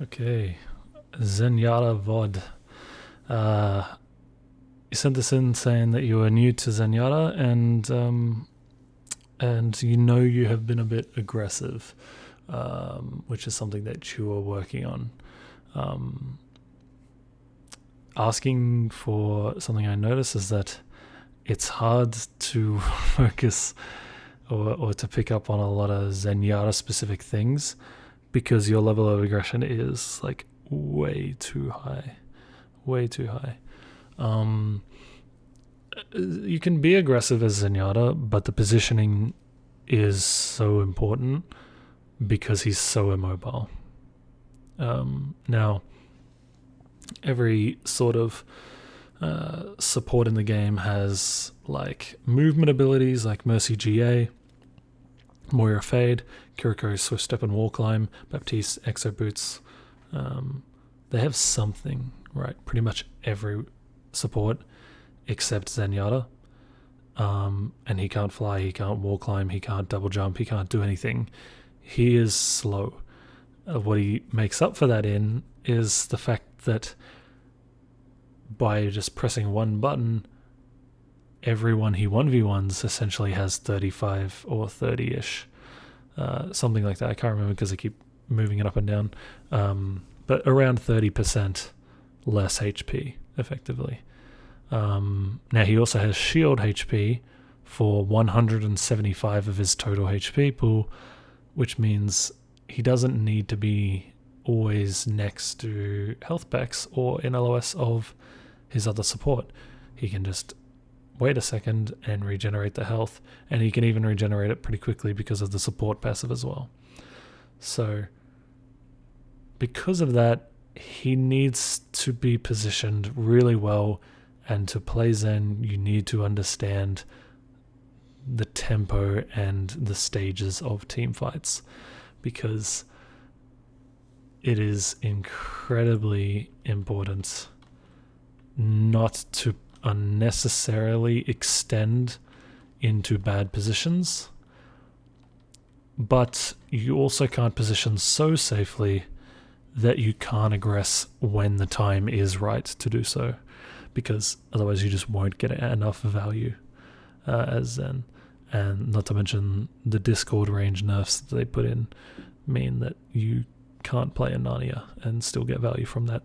Okay, Zenyatta VOD. You sent this in saying that you are new to Zenyatta and you know you have been a bit aggressive, which is something that you are working on. Asking for something I notice is that it's hard to focus or to pick up on a lot of Zenyatta specific things because your level of aggression is like way too high. You can be aggressive as Zenyatta, but the positioning is so important because he's so immobile. Now, every sort of support in the game has like movement abilities like Mercy GA, Moira Fade, Kiriko Swift Step and Wall Climb, Baptiste Exo Boots. They have something, right? Pretty much every support except Zenyatta. And he can't fly, he can't wall climb, he can't double jump, he can't do anything. He is slow. What he makes up for that in is the fact that by just pressing one button, everyone he 1v1s essentially has 35 or 30-ish. Something like that. I can't remember because I keep moving it up and down. But around 30% less HP, effectively. Now he also has shield HP for 175 of his total HP pool, which means he doesn't need to be always next to health packs or in LOS of his other support. He can just wait a second and regenerate the health, and he can even regenerate it pretty quickly because of the support passive as well. So because of that, he needs to be positioned really well, and to play Zen, you need to understand the tempo and the stages of team fights, because it is incredibly important not to unnecessarily extend into bad positions, but you also can't position so safely that you can't aggress when the time is right to do so, because otherwise you just won't get enough value as Zen. And not to mention the Discord range nerfs that they put in mean that you can't play a Narnia and still get value from that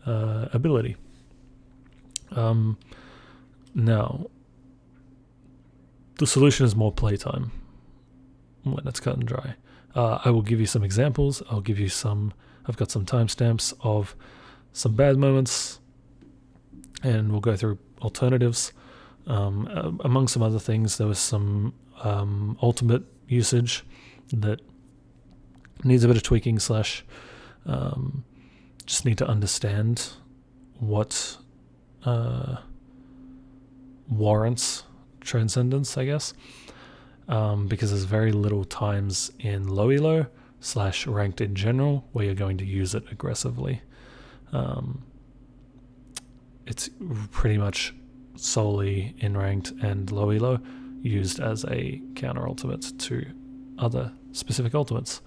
ability. Now, the solution is more playtime when it's cut and dry. I will give you some examples. I've got some timestamps of some bad moments, and we'll go through alternatives. Among some other things, there was some ultimate usage that needs a bit of tweaking / just need to understand what warrants Transcendence, I guess, because there's very little times in low elo / ranked in general where you're going to use it aggressively. It's pretty much solely in ranked and low elo used as a counter ultimate to other specific ultimates.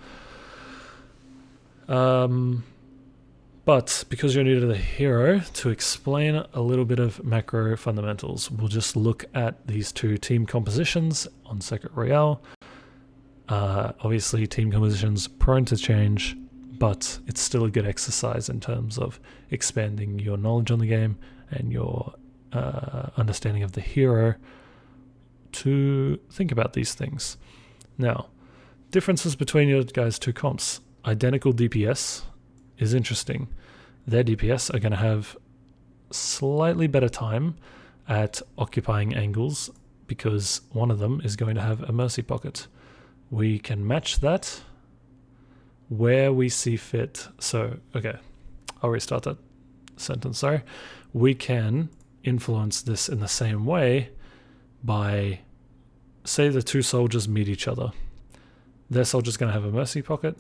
But because you're new to the hero, to explain a little bit of macro fundamentals, we'll just look at these two team compositions on Circuit Royale. Obviously, team compositions prone to change, but it's still a good exercise in terms of expanding your knowledge on the game and your understanding of the hero to think about these things. Now, differences between your guys' two comps. Identical DPS is interesting. Their DPS are going to have slightly better time at occupying angles because one of them is going to have a mercy pocket. We can match that where we see fit. So, okay, I'll restart that sentence, sorry. We can influence this in the same way by, say the two soldiers meet each other. Their soldier's going to have a mercy pocket.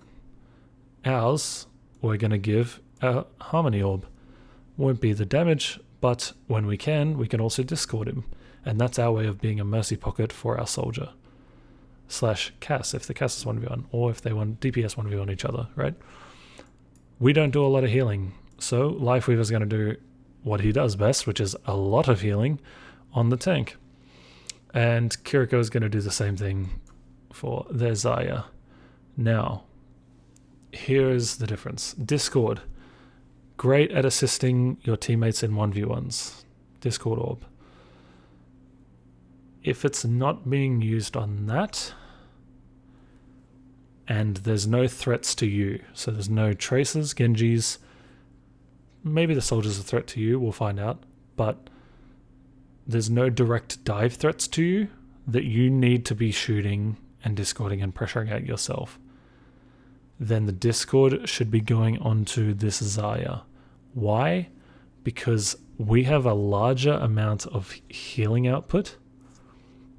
Ours, we're going to give a harmony orb. Won't be the damage, but when we can also discord him. And that's our way of being a mercy pocket for our soldier. / Cass, if the Cass is 1v1, or if they want DPS 1v1 each other, right? We don't do a lot of healing, so Lifeweaver's going to do what he does best, which is a lot of healing on the tank. And Kiriko is going to do the same thing for their Zarya. Now, here's the difference. Discord, great at assisting your teammates in 1v1s. Discord Orb. If it's not being used on that, and there's no threats to you, so there's no Traces, Genjis, maybe the Soldier's a threat to you, we'll find out, but there's no direct dive threats to you that you need to be shooting and discording and pressuring out yourself, then the discord should be going onto this Zarya. Why? Because we have a larger amount of healing output.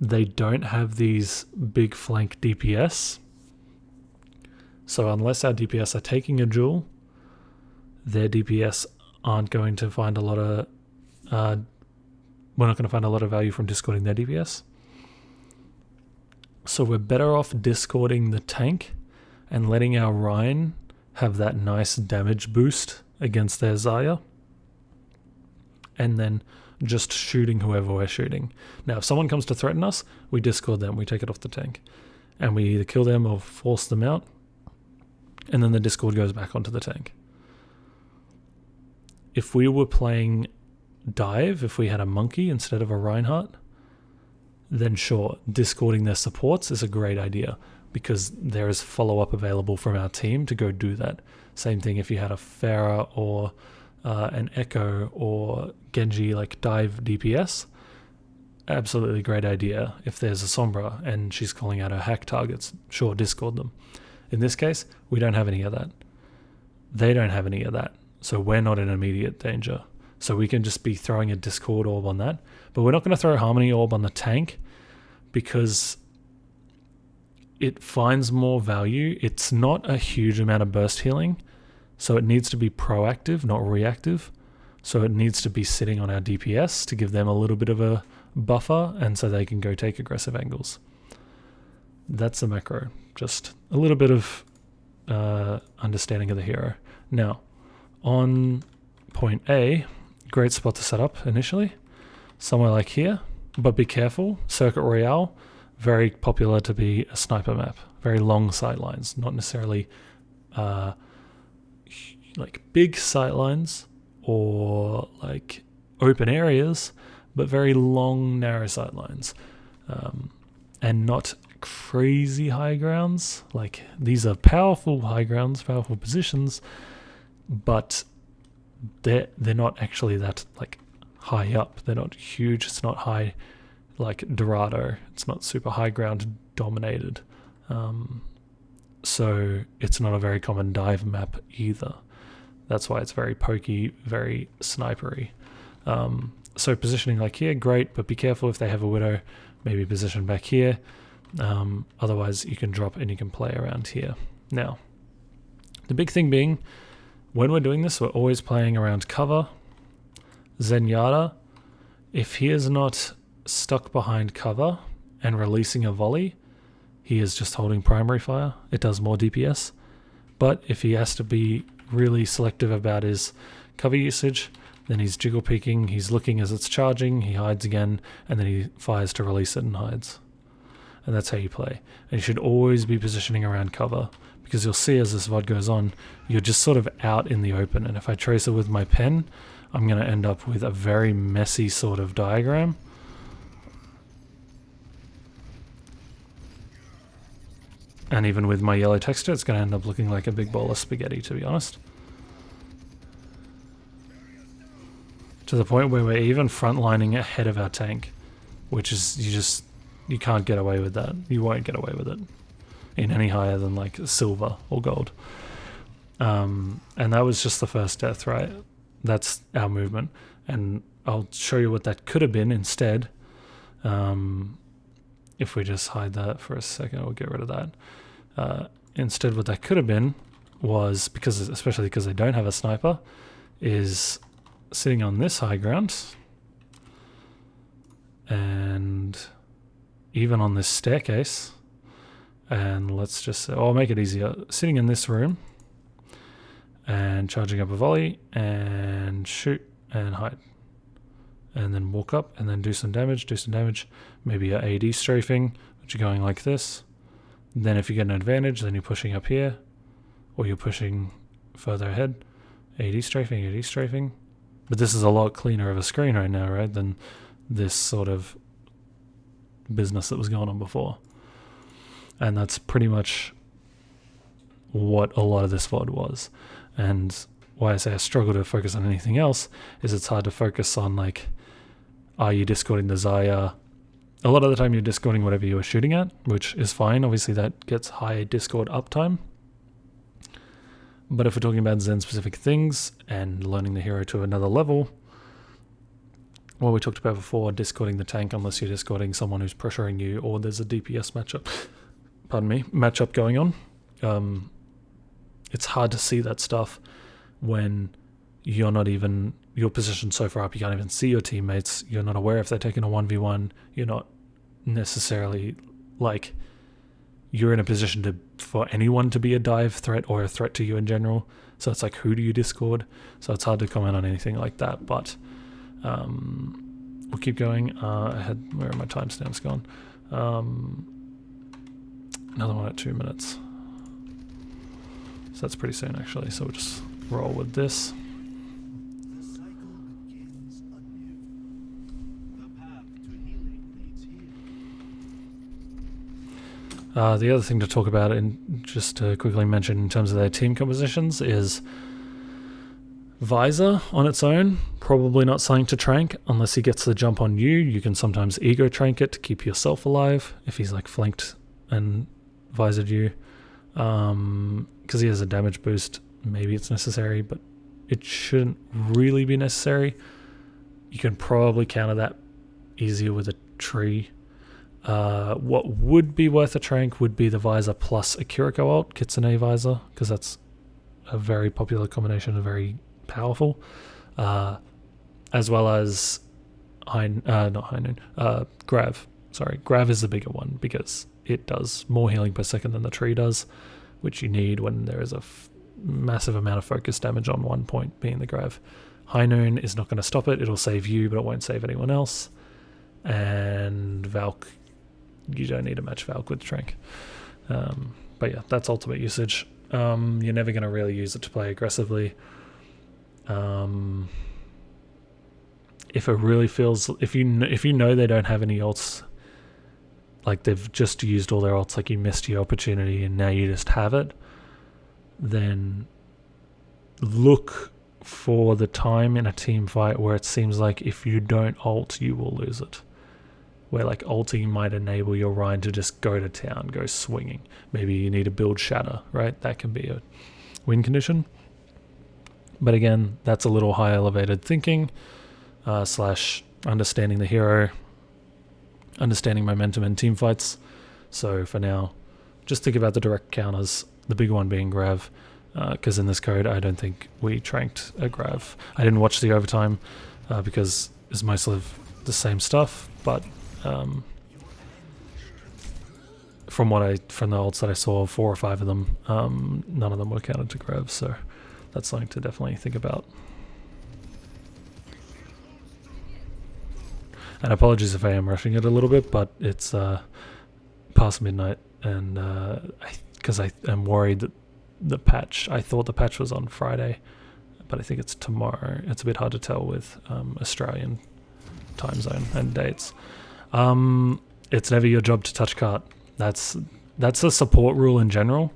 They don't have these big flank DPS. So unless our DPS are taking a duel, their DPS aren't going to find a lot of... we're not going to find a lot of value from discording their DPS. So we're better off discording the tank and letting our Rhine have that nice damage boost against their Zarya, and then just shooting whoever we're shooting. Now, if someone comes to threaten us, we discord them, we take it off the tank, and we either kill them or force them out, and then the discord goes back onto the tank. If we were playing dive, if we had a monkey instead of a Reinhardt, then sure, discording their supports is a great idea, because there is follow-up available from our team to go do that. Same thing if you had a Pharah or an Echo or Genji like dive DPS. Absolutely great idea. If there's a Sombra and she's calling out her hack targets, sure, discord them. In this case, we don't have any of that. They don't have any of that. So we're not in immediate danger. So we can just be throwing a Discord Orb on that. But we're not going to throw a Harmony Orb on the tank because it finds more value. It's not a huge amount of burst healing. So it needs to be proactive, not reactive. So it needs to be sitting on our DPS to give them a little bit of a buffer and so they can go take aggressive angles. That's the macro. Just a little bit of understanding of the hero. Now, on point A, great spot to set up initially. Somewhere like here, but be careful. Circuit Royale, very popular to be a sniper map. Very long sightlines, not necessarily like big sightlines or like open areas, but very long, narrow sightlines. And not crazy high grounds. Like, these are powerful high grounds, powerful positions, but they're not actually that like high up. They're not huge. It's not high like Dorado. It's not super high ground dominated. So it's not a very common dive map either. That's why it's very pokey, very snipery. So positioning like here, great, but be careful if they have a Widow, maybe position back here. Otherwise you can drop and you can play around here. Now, the big thing being, when we're doing this, we're always playing around cover. Zenyatta, if he is not stuck behind cover and releasing a volley, he is just holding primary fire. It does more DPS. But if he has to be really selective about his cover usage, then he's jiggle peeking, he's looking as it's charging, he hides again, and then he fires to release it and hides. And that's how you play. And you should always be positioning around cover, because you'll see as this VOD goes on, you're just sort of out in the open. And if I trace it with my pen, I'm going to end up with a very messy sort of diagram. And even with my yellow texture, it's going to end up looking like a big bowl of spaghetti, to be honest. To the point where we're even frontlining ahead of our tank, which is, you can't get away with that. You won't get away with it in any higher than like silver or gold. And that was just the first death, right? That's our movement. And I'll show you what that could have been instead. If we just hide that for a second, we'll get rid of that. Instead, what that could have been was, especially because they don't have a sniper, is sitting on this high ground and even on this staircase. And let's just say, I'll make it easier. Sitting in this room and charging up a volley and shoot and hide. And then walk up and then do some damage. Maybe your AD strafing, which you're going like this. Then if you get an advantage, then you're pushing up here, or you're pushing further ahead. AD strafing. But this is a lot cleaner of a screen right now, right, than this sort of business that was going on before. And that's pretty much what a lot of this VOD was. And why I say I struggle to focus on anything else is it's hard to focus on, like, are you discording the Xayah? A lot of the time you're discording whatever you were shooting at, which is fine. Obviously that gets high discord uptime. But if we're talking about Zen-specific things and learning the hero to another level, what we talked about before, discording the tank unless you're discording someone who's pressuring you or there's a DPS matchup going on. It's hard to see that stuff when you're not even, you're positioned so far up, you can't even see your teammates, you're not aware if they're taking a 1v1, you're not necessarily, like, you're in a position for anyone to be a dive threat or a threat to you in general. So it's like, who do you discord? So it's hard to comment on anything like that, but we'll keep going. Where are my timestamps gone? Another one at 2 minutes. So that's pretty soon actually, so we'll just roll with this. The other thing to talk about, and just to quickly mention in terms of their team compositions, is Visor on its own, probably not something to trank unless he gets the jump on you. You can sometimes ego trank it to keep yourself alive if he's like flanked and visored you. Because he has a damage boost, maybe it's necessary, but it shouldn't really be necessary. You can probably counter that easier with a tree. What would be worth a trank would be the Visor plus a Kiriko ult, Kitsune Visor, because that's a very popular combination and very powerful. As well as Grav. Sorry, Grav is the bigger one because it does more healing per second than the tree does, which you need when there is a massive amount of focus damage on one point, being the Grav. High Noon is not going to stop it. It'll save you, but it won't save anyone else. And Valk, you don't need to match Valk with Trank. But yeah, that's ultimate usage. You're never going to really use it to play aggressively. If it really feels, if you know they don't have any ults, like they've just used all their ults, like you missed your opportunity and now you just have it, then look for the time in a team fight where it seems like if you don't ult, you will lose it. Where like ulting might enable your Rhine to just go to town, go swinging. Maybe you need to build Shatter, right? That can be a win condition. But again, that's a little high elevated thinking, slash understanding the hero, understanding momentum in team fights. So for now, just think about the direct counters, the big one being Grav, because in this code I don't think we tranked a Grav. I didn't watch the overtime because it's mostly the same stuff, but from the ults that I saw, 4 or 5 of them, none of them were counted to Grav, so that's something to definitely think about. And apologies if I am rushing it a little bit, but it's past midnight, and because I am worried that the patch, I thought the patch was on Friday, but I think it's tomorrow. It's a bit hard to tell with Australian time zone and dates. It's never your job to touch cart. That's a support rule in general.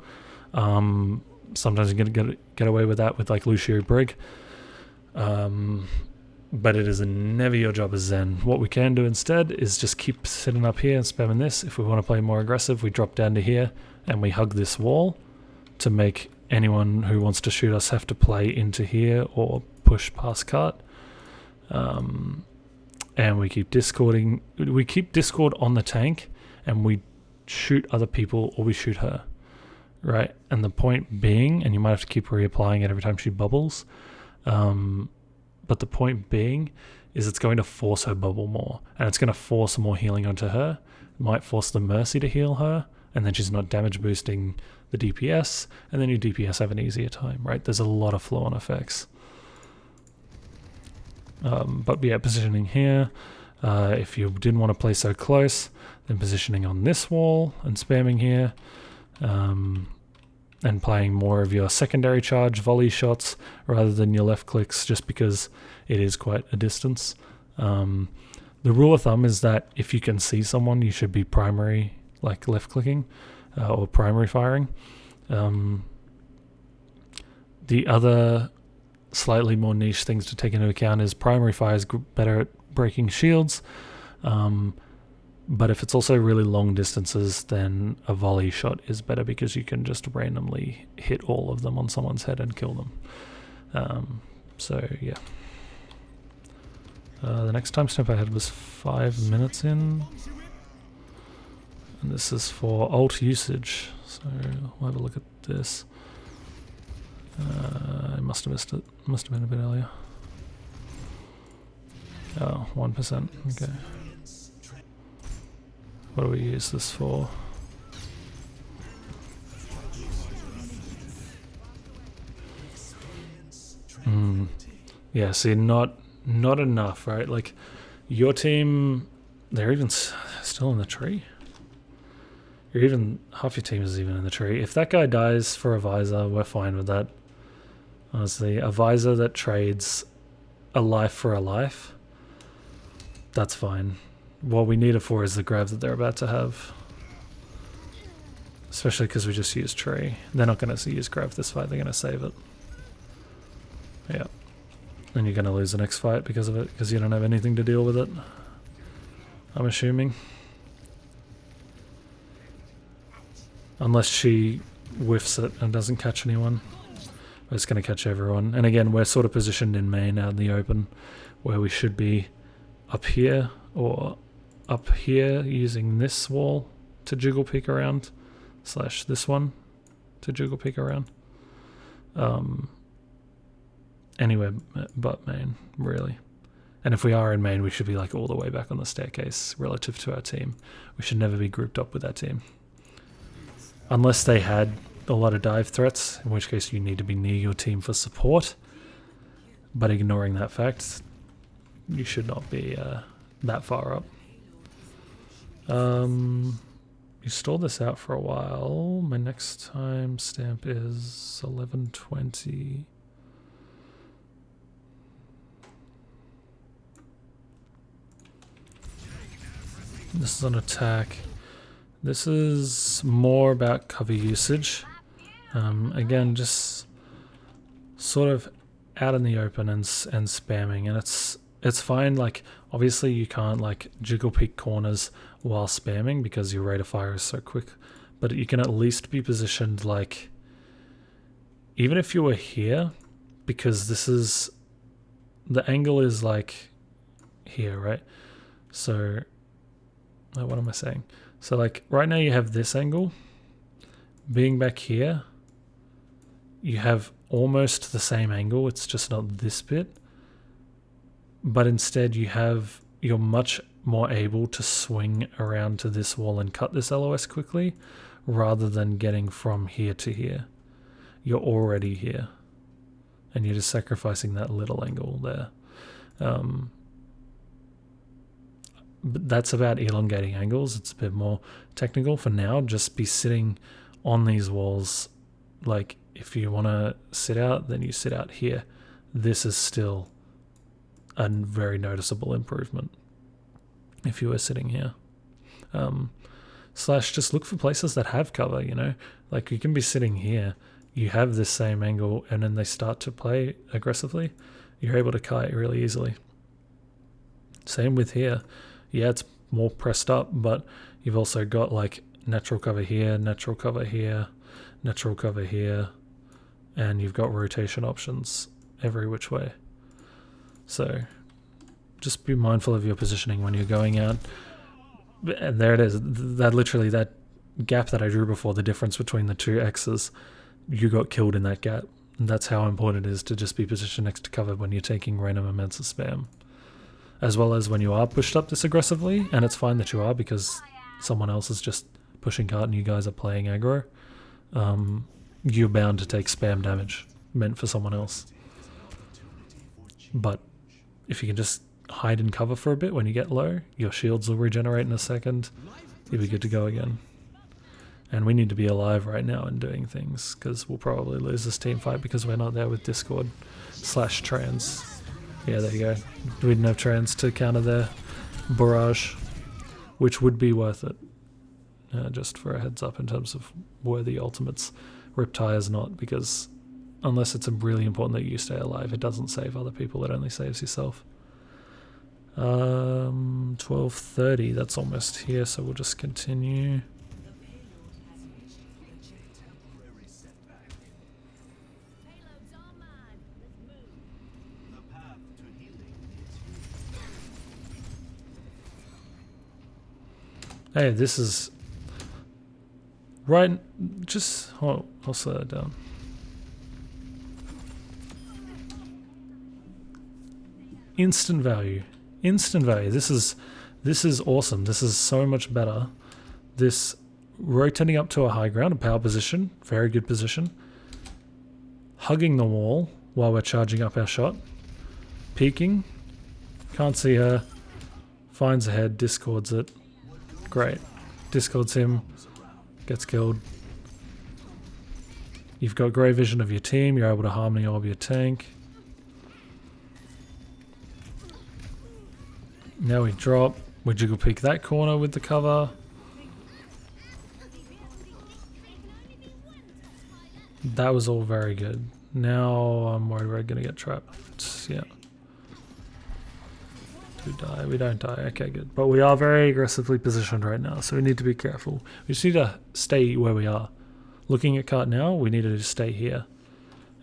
Sometimes you can get away with that with like Lucio Brig. But it is never your job as Zen. What we can do instead is just keep sitting up here and spamming this. If we want to play more aggressive, we drop down to here and we hug this wall to make anyone who wants to shoot us have to play into here or push past cart. And we keep discording. We keep discord on the tank and we shoot other people or we shoot her, right? And the point being, and you might have to keep reapplying it every time she bubbles, but the point being is it's going to force her bubble more, and it's going to force more healing onto her. It might force the Mercy to heal her, and then she's not damage boosting the DPS, and then your DPS have an easier time, right? There's a lot of flow-on effects. But yeah, positioning here, if you didn't want to play so close, then positioning on this wall and spamming here, and playing more of your secondary charge volley shots rather than your left clicks, just because it is quite a distance. The rule of thumb is that if you can see someone, you should be primary, like left clicking or primary firing. The other slightly more niche things to take into account is primary fire is better at breaking shields, but if it's also really long distances, then a volley shot is better because you can just randomly hit all of them on someone's head and kill them. So yeah. The next timestamp I had was 5 minutes in, and this is for ult usage, so we'll have a look at this. I must have missed it, must have been a bit earlier. Oh, 1%, okay. What do we use this for? Yeah, see, not enough, right? Like, your team, they're even still in the tree. Half your team is even in the tree. If that guy dies for a visor, we're fine with that. Honestly, a visor that trades a life for a life, that's fine. What we need it for is the grab that they're about to have. Especially because we just used tree. They're not going to use grab this fight, they're going to save it. Yeah. And you're going to lose the next fight because of it, because you don't have anything to deal with it. I'm assuming. Unless she whiffs it and doesn't catch anyone. It's going to catch everyone. And again, we're sort of positioned in main out in the open, where we should be up here or up here using this wall to jiggle peek around, slash this one to jiggle peek around. Anywhere but main, really. And if we are in main, we should be like all the way back on the staircase relative to our team. We should never be grouped up with our team. Unless they had a lot of dive threats, in which case you need to be near your team for support. But ignoring that fact, you should not be that far up. You stalled this out for a while. My next time stamp is 11:20. This is an attack. This is more about cover usage. Again, just sort of out in the open and spamming, and it's fine. Like, obviously you can't like jiggle peek corners while spamming because your rate of fire is so quick, but you can at least be positioned like, even if you were here, because this is, the angle is like here, right? So what am I saying? So like right now you have this angle. Being back here, you have almost the same angle, it's just not this bit. But instead you're much more able to swing around to this wall and cut this LOS quickly, rather than getting from here to here. You're already here, and you're just sacrificing that little angle there. But that's about elongating angles. It's a bit more technical. For now, just be sitting on these walls. Like, if you want to sit out, then you sit out here. This is still a very noticeable improvement if you were sitting here. Slash, just look for places that have cover, you know? Like, you can be sitting here, you have this same angle, and then they start to play aggressively. You're able to kite really easily. Same with here. Yeah, it's more pressed up, but you've also got like natural cover here, natural cover here, natural cover here, and you've got rotation options every which way. So just be mindful of your positioning when you're going out. And there it is. That gap that I drew before, the difference between the two X's, you got killed in that gap. And that's how important it is to just be positioned next to cover when you're taking random amounts of spam. As well as when you are pushed up this aggressively, and it's fine that you are because someone else is just pushing cart and you guys are playing aggro. you're bound to take spam damage meant for someone else. But if you can just hide and cover for a bit when you get low, your shields will regenerate in a second, you'll be good to go again. And we need to be alive right now and doing things, because we'll probably lose this team fight because we're not there with Discord / Trans. Yeah, there you go. We didn't have Trans to counter their barrage, which would be worth it. Just for a heads up in terms of worthy ultimates. Riptire's not, because unless it's really important that you stay alive, it doesn't save other people, it only saves yourself. 12:30, that's almost here, so we'll just continue. Hey, this is right. Just I'll slow that down. Instant value. Instant value. This is awesome. This is so much better. This rotating up to a high ground, a power position, very good position. Hugging the wall while we're charging up our shot. Peeking. Can't see her. Finds a head, discords it. Great. Discords him. Gets killed. You've got great vision of your team. You're able to harmony orb your tank. Now we drop. We jiggle peek that corner with the cover. That was all very good. Now I'm worried we're going to get trapped. Yeah. We die. We don't die. Okay, good. But we are very aggressively positioned right now, so we need to be careful. We just need to stay where we are. Looking at cart now, we need to just stay here.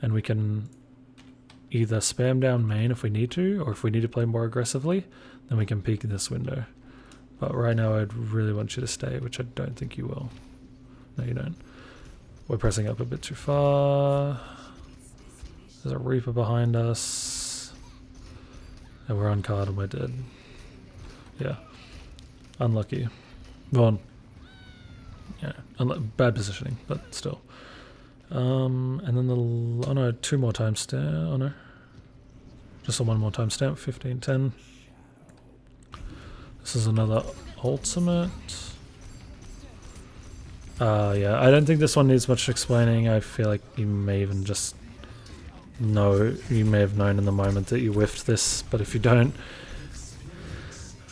And we can either spam down main if we need to, or if we need to play more aggressively, then we can peek in this window. But right now I'd really want you to stay, which I don't think you will. No, you don't. We're pressing up a bit too far. There's a Reaper behind us. And we're on card and we're dead. Yeah. Unlucky. Vaughn. Yeah. Bad positioning, but still. And then the... Oh no, 2 more timestamp. Oh no. Just a 1 more timestamp. 15:10. This is another ultimate. Yeah, I don't think this one needs much explaining. I feel like you may even just know, you may have known in the moment that you whiffed this, but if you don't,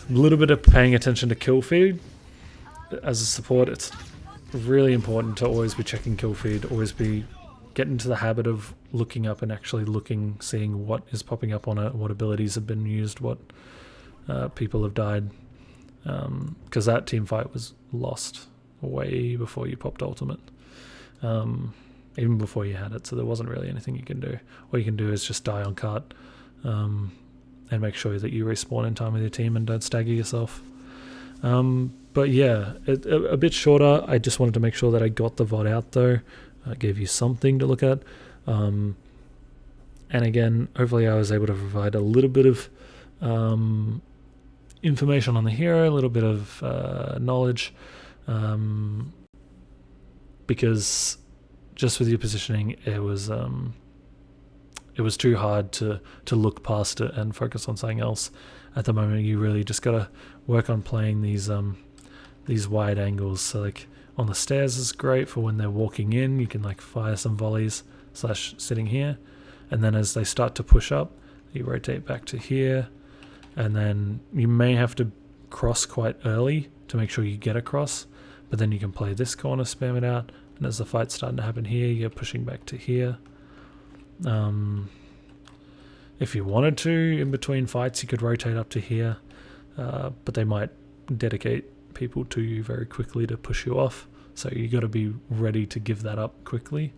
a little bit of paying attention to kill feed as a support. It's really important to always be checking kill feed, always be get into the habit of looking up and actually looking, seeing what is popping up on it, what abilities have been used, what people have died, because that team fight was lost way before you popped ultimate, even before you had it, so there wasn't really anything you can do. All you can do is just die on cart, and make sure that you respawn in time with your team and don't stagger yourself. But yeah, a bit shorter. I just wanted to make sure that I got the VOD out though. I gave you something to look at, and again, hopefully I was able to provide a little bit of information on the hero, a little bit of knowledge, because just with your positioning, it was too hard to look past it and focus on something else. At the moment, you really just gotta work on playing these wide angles. So like on the stairs is great for when they're walking in. You can like fire some volleys / sitting here, and then as they start to push up, you rotate back to here, and then you may have to cross quite early to make sure you get across. But then you can play this corner, spam it out, and as the fight's starting to happen here, you're pushing back to here. If you wanted to, in between fights, you could rotate up to here, but they might dedicate people to you very quickly to push you off, so you got to be ready to give that up quickly,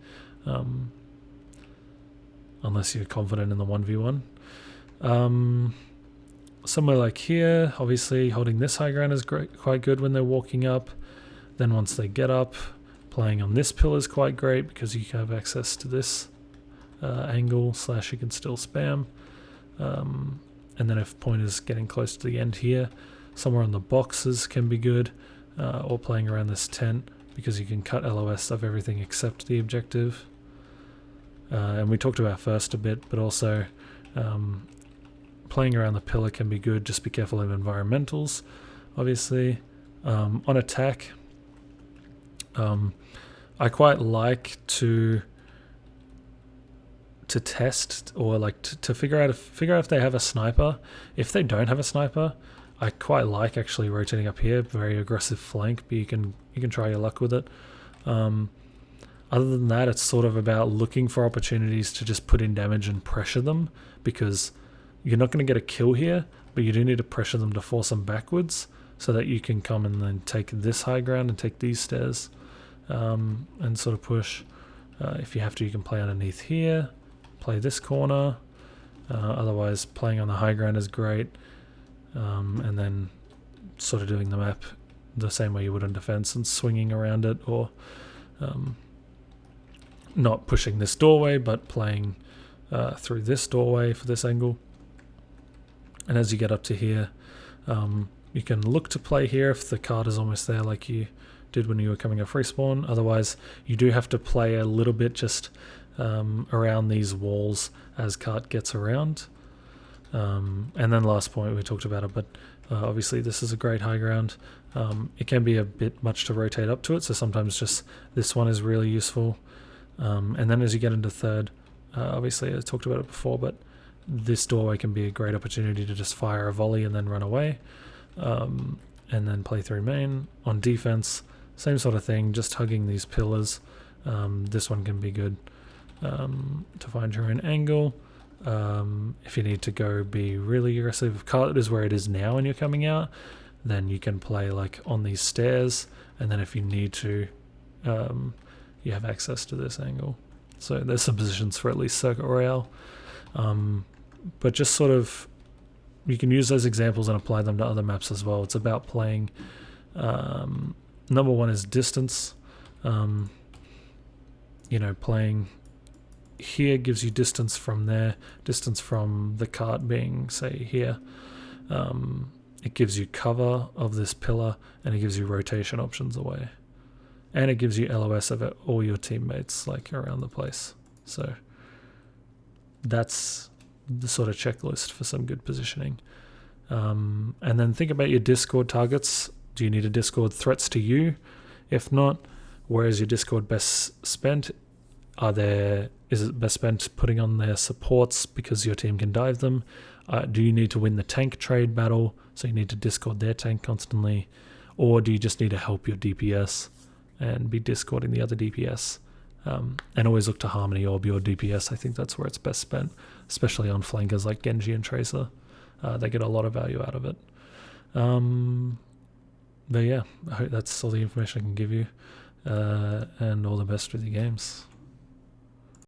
unless you're confident in the 1v1. Somewhere like here, obviously holding this high ground is quite good when they're walking up. Then once they get up, playing on this pillar is quite great because you have access to this angle / you can still spam. And then if point is getting close to the end here, somewhere on the boxes can be good, or playing around this tent because you can cut LOS of everything except the objective. And we talked about first a bit, but also playing around the pillar can be good. Just be careful of environmentals, obviously. On attack, I quite like to test, or like to figure out if they have a sniper. If they don't have a sniper, I quite like actually rotating up here, very aggressive flank, but you can try your luck with it. Other than that, it's sort of about looking for opportunities to just put in damage and pressure them, because you're not going to get a kill here, but you do need to pressure them to force them backwards so that you can come and then take this high ground and take these stairs, and sort of push. If you have to, you can play underneath here, play this corner. Otherwise, playing on the high ground is great. And then sort of doing the map the same way you would on defense and swinging around it, or not pushing this doorway but playing through this doorway for this angle. And as you get up to here, you can look to play here if the card is almost there, like you did when you were coming up free spawn. Otherwise, you do have to play a little bit just around these walls as cart gets around. And then last point, we talked about it, but obviously this is a great high ground. It can be a bit much to rotate up to it, so sometimes just this one is really useful. And then as you get into third, obviously I talked about it before, but this doorway can be a great opportunity to just fire a volley and then run away, and then play through main. On defense, same sort of thing, just hugging these pillars. This one can be good to find your own angle. If you need to go be really aggressive, if cart is where it is now and you're coming out, then you can play like on these stairs, and then if you need to, you have access to this angle. So there's some positions for at least Circuit Royale. But just sort of, you can use those examples and apply them to other maps as well. It's about playing, number one is distance. Playing here gives you distance from there, distance from the cart being, say, here. It gives you cover of this pillar, and it gives you rotation options away. And it gives you LOS of all your teammates, like, around the place. So that's the sort of checklist for some good positioning. And then think about your Discord targets. Do you need a Discord threats to you? If not, where is your Discord best spent? Is it best spent putting on their supports because your team can dive them? Do you need to win the tank trade battle, so you need to Discord their tank constantly? Or do you just need to help your DPS and be Discording the other DPS? And always look to Harmony Orb your DPS. I think that's where it's best spent, especially on flankers like Genji and Tracer. They get a lot of value out of it. But yeah, I hope that's all the information I can give you. And all the best with your games.